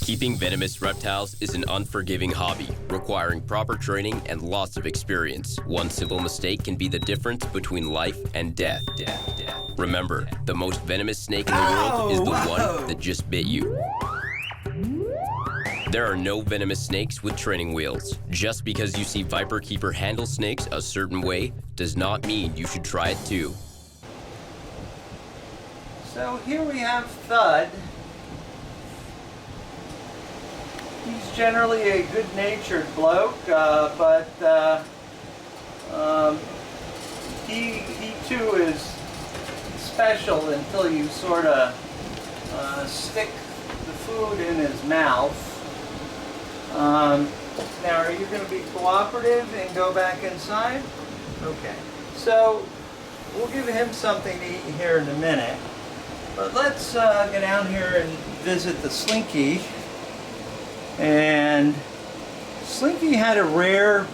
Keeping venomous reptiles is an unforgiving hobby, requiring proper training and lots of experience. One simple mistake can be the difference between life and death. Remember, the most venomous snake in the world is the one that just bit you. There are no venomous snakes with training wheels. Just because you see Viperkeeper handle snakes a certain way does not mean you should try it too. So here we have Thud. He's generally a good-natured bloke, but he too is special until you sort of stick the food in his mouth. Now, are you going to be cooperative and go back inside? Okay. So we'll give him something to eat here in a minute. But let's get down here and visit the Slinky. And Slinky had a rare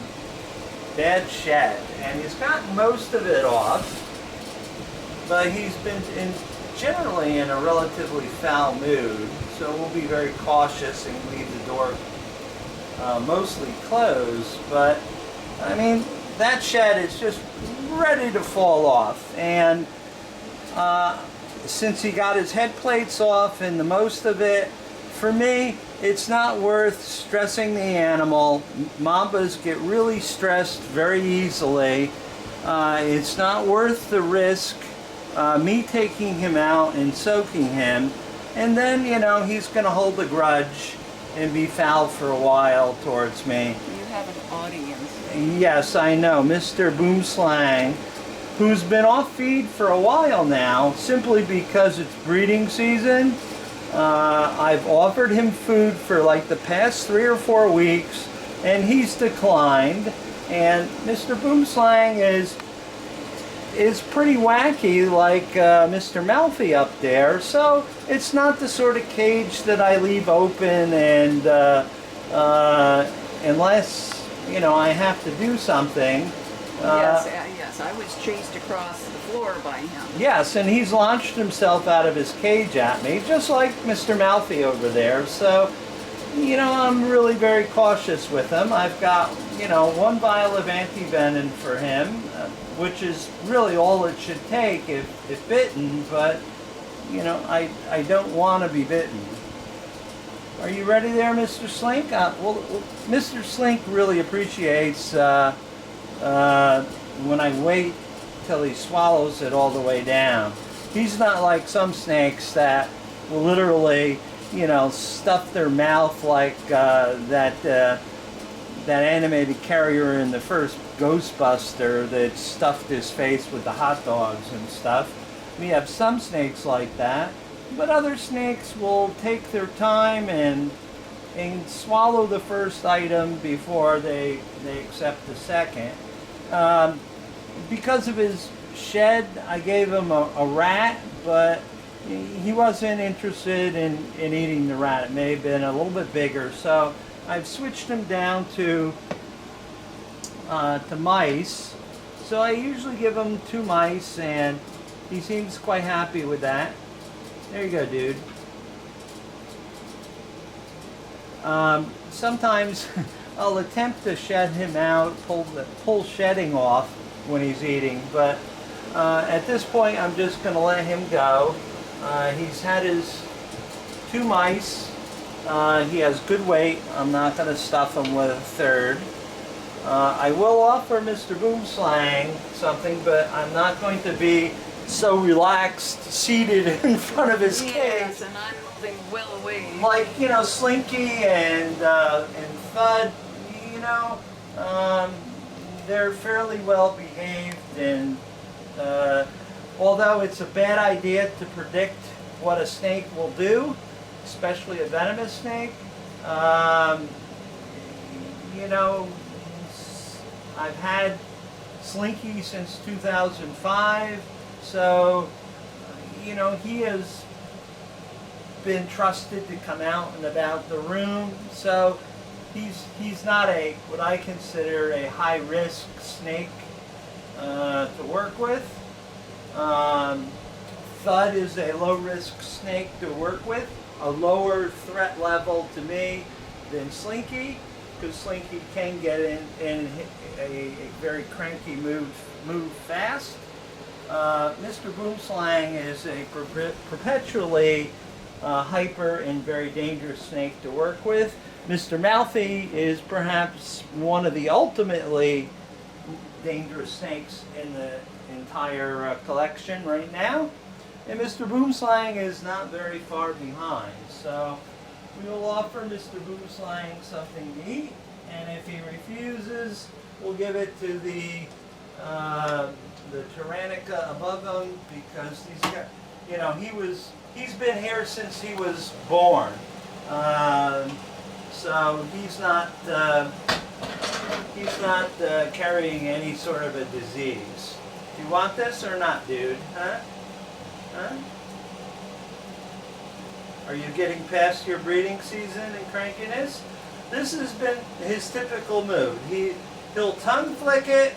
bad shed, and he's gotten most of it off, but he's been generally in a relatively foul mood, so we'll be very cautious and leave the door mostly closed. But I mean, that shed is just ready to fall off, and since he got his head plates off and the most of it, for me, it's not worth stressing the animal. Mambas get really stressed very easily. It's not worth the risk, me taking him out and soaking him, and then, you know, he's going to hold a grudge and be foul for a while towards me. You have an audience. Yes, I know. Mr. Boomslang, who's been off feed for a while now, simply because it's breeding season. I've offered him food for like the past 3 or 4 weeks, and he's declined. And Mr. Boomslang is pretty wacky, like Mr. Mouthy up there. So it's not the sort of cage that I leave open, and unless, you know, I have to do something. Yes, I was chased across the floor by him. Yes, and he's launched himself out of his cage at me, just like Mr. Mouthy over there. So, you know, I'm really very cautious with him. I've got, you know, 1 vial of anti-venom for him, which is really all it should take if bitten, but, you know, I don't want to be bitten. Are you ready there, Mr. Slink? Well, Mr. Slink really appreciates when I wait till he swallows it all the way down. He's not like some snakes that will literally, you know, stuff their mouth like that animated carrier in the first Ghostbuster that stuffed his face with the hot dogs and stuff. We have some snakes like that, but other snakes will take their time and swallow the first item before they accept the second. Because of his shed, I gave him a rat, but he wasn't interested in eating the rat. It may have been a little bit bigger, so I've switched him down to mice. So I usually give him 2 mice, and he seems quite happy with that. There you go, dude. Sometimes I'll attempt to shed him out, pull shedding off when he's eating, but at this point I'm just going to let him go. He's had his 2 mice. He has good weight. I'm not going to stuff him with a third. I will offer Mr. Boomslang something, but I'm not going to be so relaxed, seated in front of his cage. Yes, and I'm moving well away. Like, you know, Slinky and Thud, you know, they're fairly well behaved, and although it's a bad idea to predict what a snake will do, especially a venomous snake, you know, I've had Slinky since 2005, so, you know, he has been trusted to come out and about the room, so he's not what I consider a high-risk snake to work with. Thud is a low-risk snake to work with. a lower threat level to me than Slinky, because Slinky can get in a very cranky move fast. Mr. Boomslang is a perpetually hyper and very dangerous snake to work with. Mr. Mouthy is perhaps one of the ultimately dangerous snakes in the entire collection right now. And Mr. Boomslang is not very far behind. So we will offer Mr. Boomslang something to eat, and if he refuses, we'll give it to the Tyrannica above him, because he's got, you know, he's been here since he was born. So he's not carrying any sort of a disease. Do you want this or not, dude? Huh? Huh? Are you getting past your breeding season and crankiness? This has been his typical mood. He'll tongue flick it,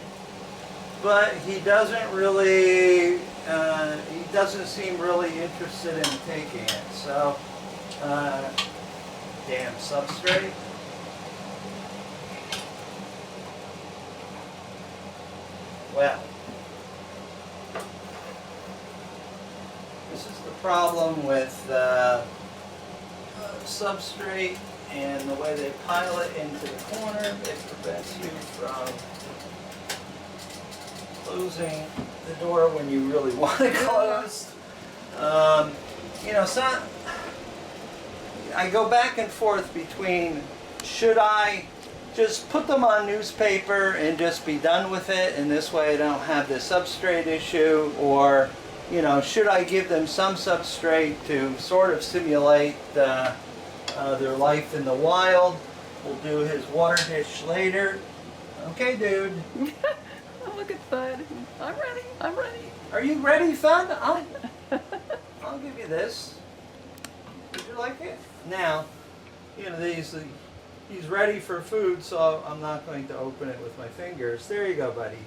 but he doesn't really, he doesn't seem really interested in taking it. So, damn substrate. Well, this is the problem with substrate and the way they pile it into the corner. It prevents you from closing the door when you really want it closed. You know, I go back and forth between, should I just put them on newspaper and just be done with it, and this way I don't have the substrate issue, or, you know, should I give them some substrate to sort of simulate their life in the wild? We'll do his water dish later. Okay, dude. Oh, look at Thud. I'm ready. I'm ready. Are you ready, Thud? I'll give you this. Would you like it? Now, you know, he's ready for food, so I'm not going to open it with my fingers. There you go, buddy.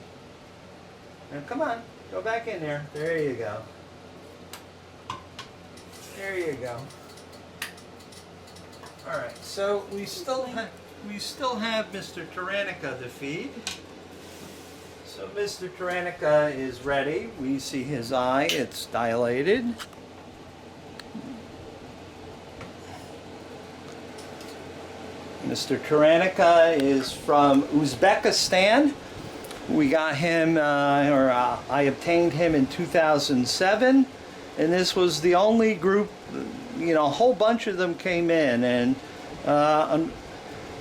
Now, come on. Go back in there. There you go. There you go. All right. So we still have Mr. Tyrannica to feed. So Mr. Tyrannica is ready. We see his eye. It's dilated. Mr. Tyrannica is from Uzbekistan. We got him, I obtained him in 2007, and this was the only group, you know, a whole bunch of them came in, and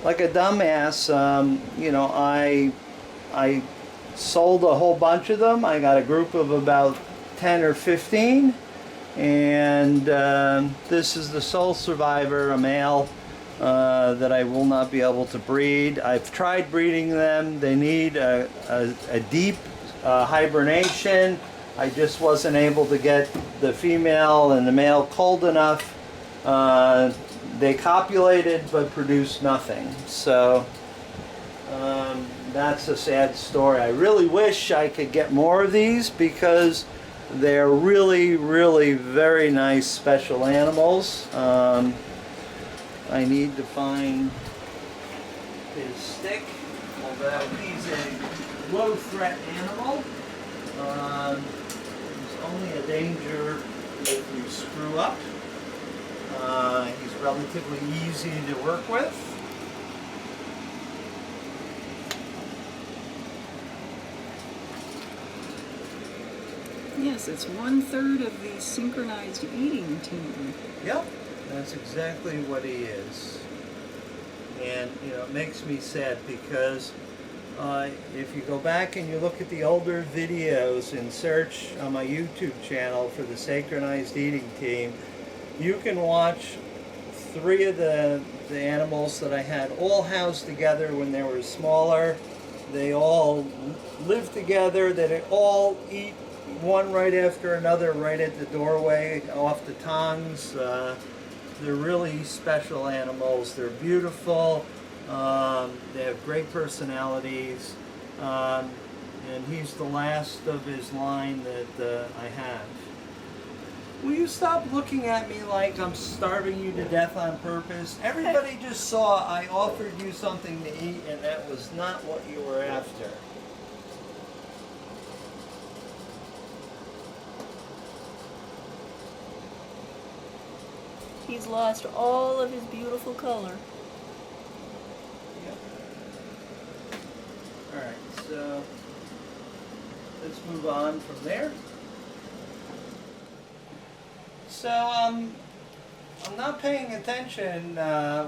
like a dumbass, you know, I sold a whole bunch of them. I got a group of about 10 or 15, and this is the sole survivor, a male, that I will not be able to breed. I've tried breeding them. They need a deep hibernation. I just wasn't able to get the female and the male cold enough. They copulated but produced nothing. So that's a sad story. I really wish I could get more of these, because they're really, really very nice special animals. I need to find his stick, although he's a low threat animal. He's only a danger if you screw up. He's relatively easy to work with. Yes, it's 1/3 of the synchronized eating team. Yep. That's exactly what he is. And, you know, it makes me sad, because if you go back and you look at the older videos and search on my YouTube channel for the synchronized eating team, you can watch 3 of the animals that I had all housed together when they were smaller. They all live together. They all eat one right after another right at the doorway off the tongs. They're really special animals. They're beautiful. They have great personalities. And he's the last of his line that I have. Will you stop looking at me like I'm starving you to death on purpose? Everybody just saw I offered you something to eat and that was not what you were after. He's lost all of his beautiful color. Yep. Alright, so let's move on from there. So, I'm not paying attention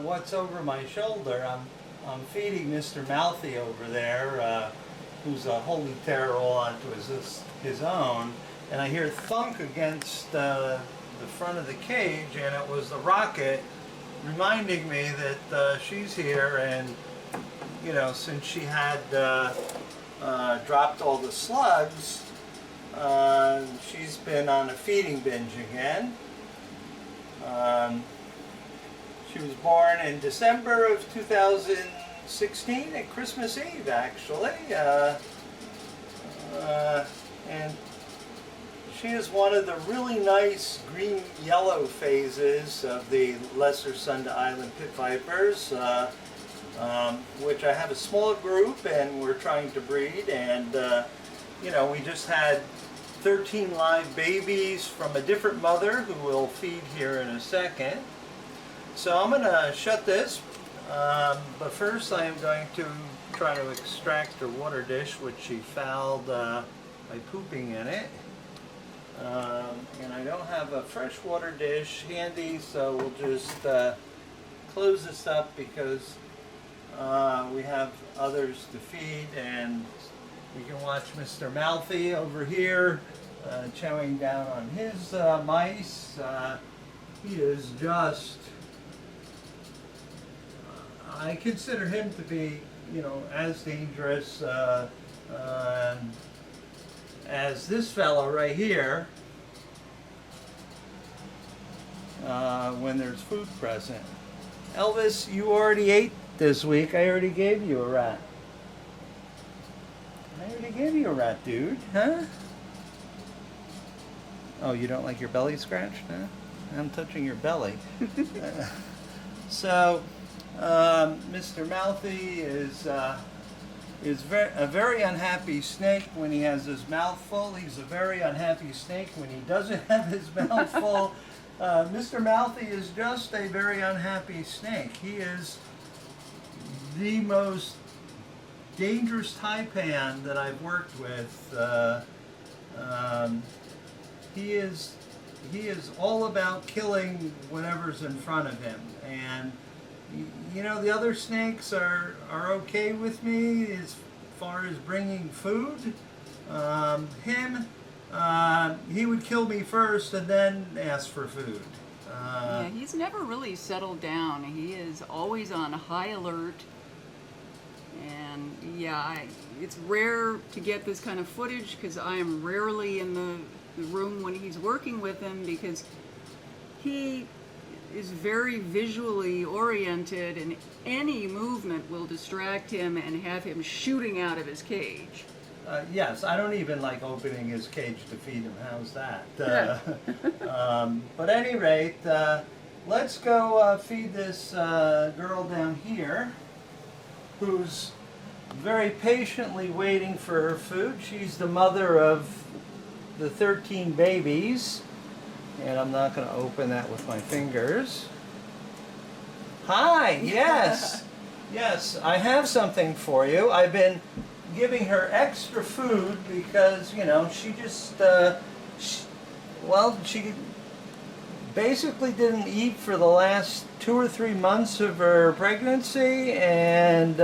what's over my shoulder. I'm feeding Mr. Mouthy over there, who's a holy terror all onto his own, and I hear thunk against the front of the cage, and it was the rocket reminding me that she's here, and you know, since she had dropped all the slugs, she's been on a feeding binge again. She was born in December of 2016, at Christmas Eve actually, and she is one of the really nice green-yellow phases of the lesser Sunda Island pit vipers, which I have a small group and we're trying to breed, and you know, we just had 13 live babies from a different mother who will feed here in a second. So I'm going to shut this, but first I am going to try to extract her water dish, which she fouled by pooping in it. And I don't have a fresh water dish handy, so we'll just close this up because we have others to feed, and we can watch Mr. Mouthy over here chowing down on his mice. He is just, I consider him to be, you know, as dangerous as this fellow right here when there's food present. Elvis, you already ate this week. I already gave you a rat. I already gave you a rat, dude. Huh? Oh, you don't like your belly scratched? Huh? I'm touching your belly. So, Mr. Mouthy is a very unhappy snake when he has his mouth full. He's a very unhappy snake when he doesn't have his mouth full. Mr. Mouthy is just a very unhappy snake. He is the most dangerous taipan that I've worked with. He is all about killing whatever's in front of him, and you know, the other snakes are okay with me as far as bringing food. He would kill me first and then ask for food. Yeah, he's never really settled down. He is always on high alert. And yeah, it's rare to get this kind of footage because I am rarely in the room when he's working with him, because he is very visually oriented and any movement will distract him and have him shooting out of his cage. Yes, I don't even like opening his cage to feed him. How's that? But at any rate, let's go feed this girl down here, who's very patiently waiting for her food. She's the mother of the 13 babies, and I'm not going to open that with my fingers. Hi, yes, yes, I have something for you. I've been giving her extra food because, you know, she just, she basically didn't eat for the last 2 or 3 months of her pregnancy, and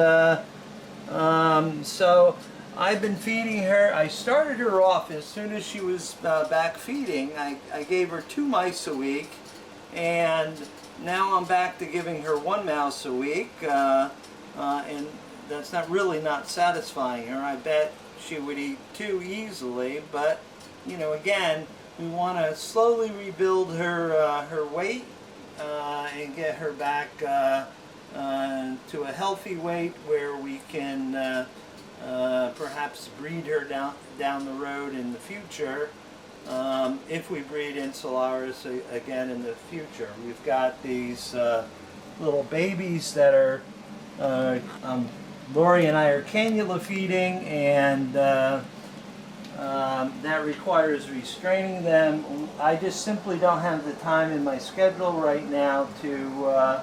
so I've been feeding her. I started her off as soon as she was back feeding. I gave her 2 mice a week, and now I'm back to giving her 1 mouse a week, and that's not satisfying her. I bet she would eat 2 easily, but you know, again, we want to slowly rebuild her weight and get her back to a healthy weight where we can perhaps breed her down the road in the future. if we breed insularis again in the future. We've got these little babies that are, Lori and I are cannula feeding, and that requires restraining them. I just simply don't have the time in my schedule right now to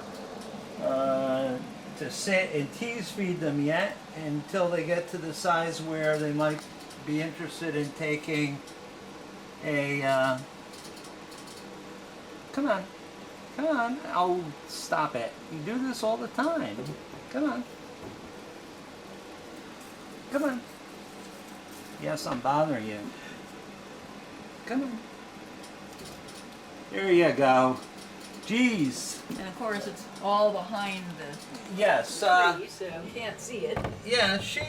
sit and tease feed them yet until they get to the size where they might be interested in taking a come on, oh, stop it, you do this all the time, come on, yes, I'm bothering you, come on, there you go, jeez. And of course, it's all behind the Yes, tree, so you can't see it. yeah, she,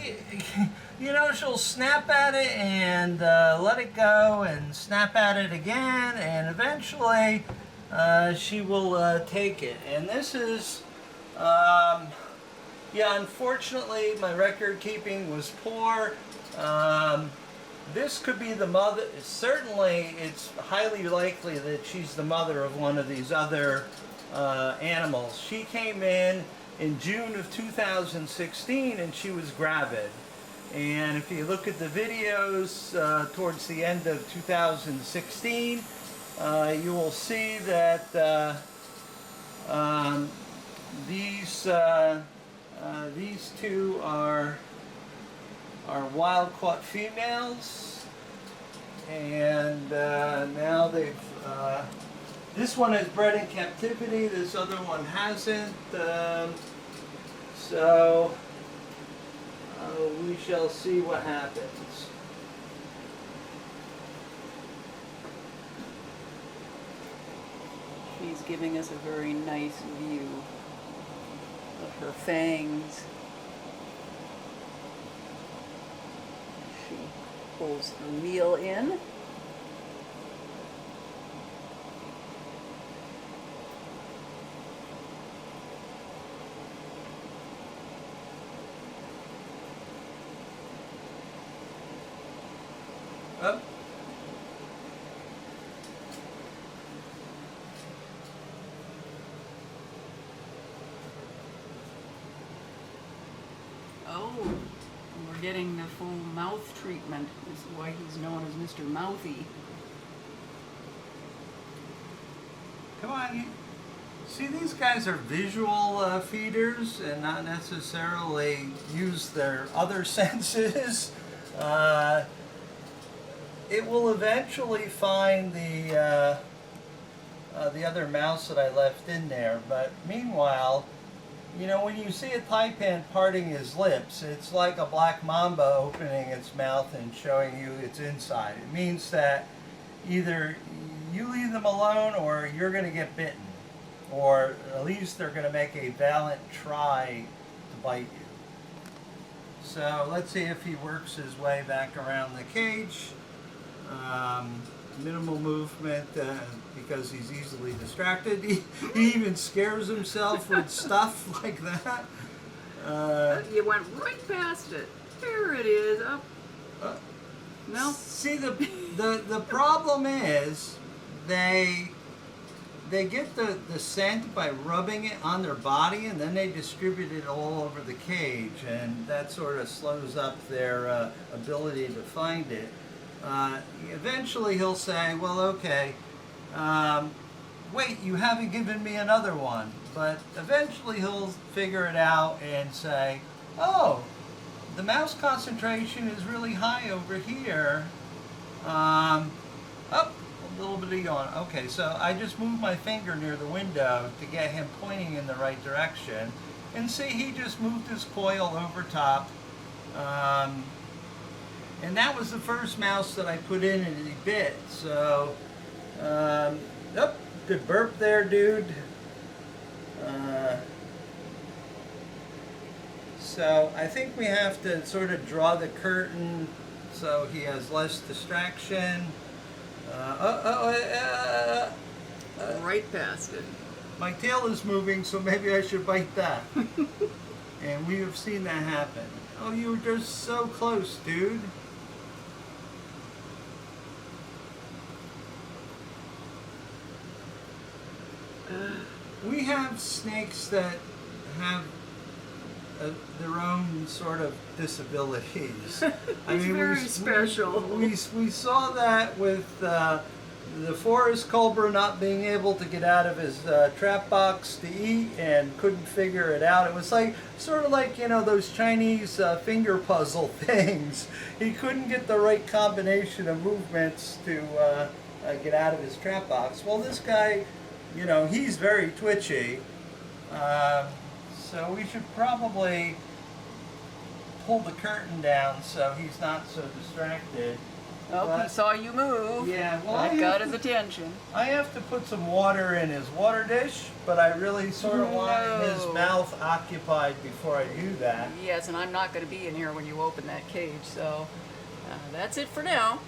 you know, she'll snap at it and let it go and snap at it again, and eventually she will take it. And this is, yeah, unfortunately my record keeping was poor. This could be the mother, certainly it's highly likely that she's the mother of one of these other animals. She came in June of 2016 and she was gravid. And if you look at the videos towards the end of 2016, you will see that these two are wild-caught females, and now they've. This one is bred in captivity. This other one hasn't. So we shall see what happens. She's giving us a very nice view of her fangs. She pulls the meal in. Up. Oh, we're getting the full mouth treatment. This is why he's known as Mr. Mouthy. Come on, you see, these guys are visual feeders and not necessarily use their other senses. It will eventually find the other mouse that I left in there, but meanwhile, you know, when you see a taipan parting his lips, it's like a black mamba opening its mouth and showing you its inside. It means that either you leave them alone or you're going to get bitten, or at least they're going to make a valiant try to bite you. So let's see if he works his way back around the cage. Minimal movement because he's easily distracted. He even scares himself with stuff like that. You went right past it. There it is. Up. No. See, the problem is they get the scent by rubbing it on their body, and then they distribute it all over the cage, and that sort of slows up their ability to find it. Eventually he'll say, well, okay, wait, you haven't given me another one. But eventually he'll figure it out and say, oh, the mouse concentration is really high over here. Oh, a little bit of yawn. Okay, so I just moved my finger near the window to get him pointing in the right direction. And see, he just moved his coil over top. And that was the first mouse that I put in and he bit. So, good burp there, dude. So I think we have to sort of draw the curtain so he has less distraction. Right past it. My tail is moving, so maybe I should bite that. And we have seen that happen. Oh, you were just so close, dude. we have snakes that have their own sort of disabilities. He's very special. We saw that with the forest cobra not being able to get out of his trap box to eat and couldn't figure it out. It was like sort of like, you know, those Chinese finger puzzle things. He couldn't get the right combination of movements to get out of his trap box. Well, this guy, you know, he's very twitchy. So we should probably pull the curtain down so he's not so distracted. Oh, But- he saw you move. Yeah, well, That got his attention. I have to put some water in his water dish, but I really sort of want his No. mouth occupied before I do that. Yes, and I'm not going to be in here when you open that cage, so that's it for now.